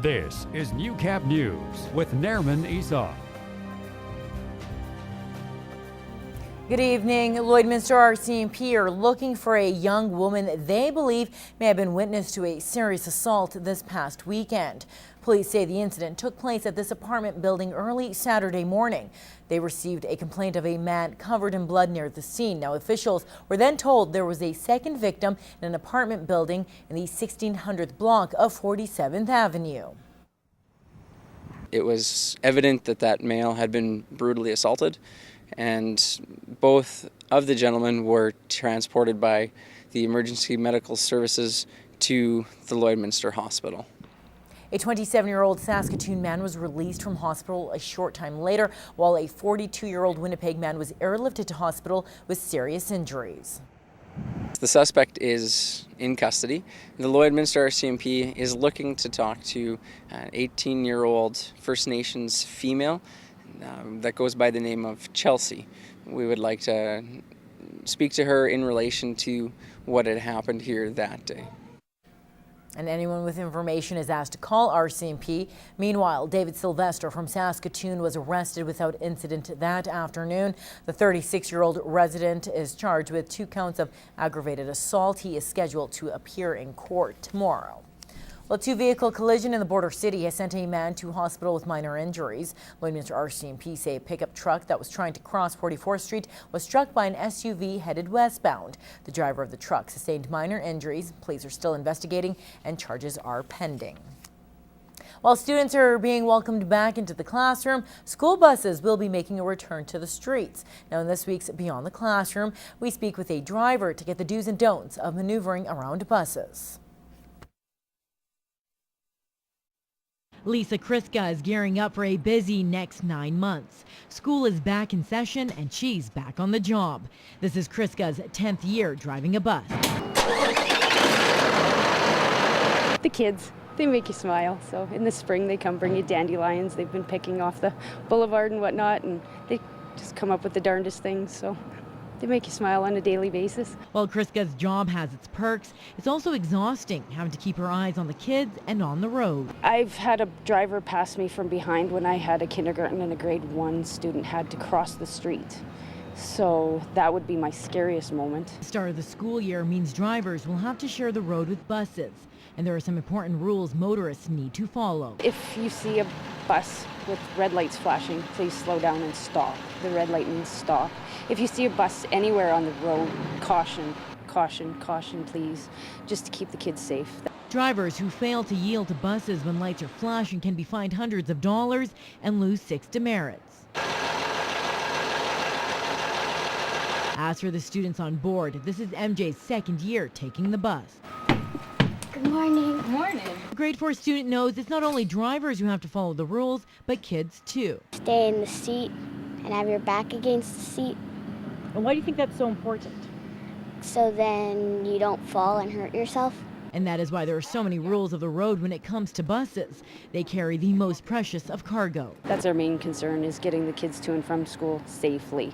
This is Newcap News with Nerman Esau. Good evening. Lloydminster RCMP are looking for a young woman they believe may have been witness to a serious assault this past weekend. Police say the incident took place at this apartment building early Saturday morning. They received a complaint of a man covered in blood near the scene. Now, officials were then told there was a second victim in an apartment building in the 1600th block of 47th Avenue. It was evident that that male had been brutally assaulted, and both of the gentlemen were transported by the emergency medical services to the Lloydminster Hospital. A 27-year-old Saskatoon man was released from hospital a short time later, while a 42-year-old Winnipeg man was airlifted to hospital with serious injuries. The suspect is in custody. The Lloydminster RCMP is looking to talk to an 18-year-old First Nations female that goes by the name of Chelsea. We would like to speak to her in relation to what had happened here that day. And anyone with information is asked to call RCMP. Meanwhile, David Sylvester from Saskatoon was arrested without incident that afternoon. The 36-year-old resident is charged with 2 counts of aggravated assault. He is scheduled to appear in court tomorrow. Well, a 2-vehicle collision in the border city has sent a man to hospital with minor injuries. Lloydminster RCMP say a pickup truck that was trying to cross 44th Street was struck by an SUV headed westbound. The driver of the truck sustained minor injuries. Police are still investigating and charges are pending. While students are being welcomed back into the classroom, school buses will be making a return to the streets. Now, in this week's Beyond the Classroom, we speak with a driver to get the do's and don'ts of maneuvering around buses. Lisa Kriska is gearing up for a busy next 9 months. School is back in session and she's back on the job. This is Kriska's 10th year driving a bus. The kids, they make you smile. So in the spring they come bring you dandelions. They've been picking off the boulevard and whatnot, and they just come up with the darndest things. So they make you smile on a daily basis. While Kriska's job has its perks, it's also exhausting having to keep her eyes on the kids and on the road. I've had a driver pass me from behind when I had a kindergarten and a grade 1 student had to cross the street. So that would be my scariest moment. The start of the school year means drivers will have to share the road with buses. And there are some important rules motorists need to follow. If you see a bus with red lights flashing, please slow down and stop. The red light means stop. If you see a bus anywhere on the road, caution, caution, caution, please, just to keep the kids safe. Drivers who fail to yield to buses when lights are flashing can be fined hundreds of dollars and lose 6 demerits. As for the students on board, this is MJ's 2nd year taking the bus. Good morning. Good morning. A grade 4 student knows it's not only drivers who have to follow the rules, but kids too. Stay in the seat and have your back against the seat. And why do you think that's so important? So then you don't fall and hurt yourself. And that is why there are so many rules of the road when it comes to buses. They carry the most precious of cargo. That's our main concern, is getting the kids to and from school safely.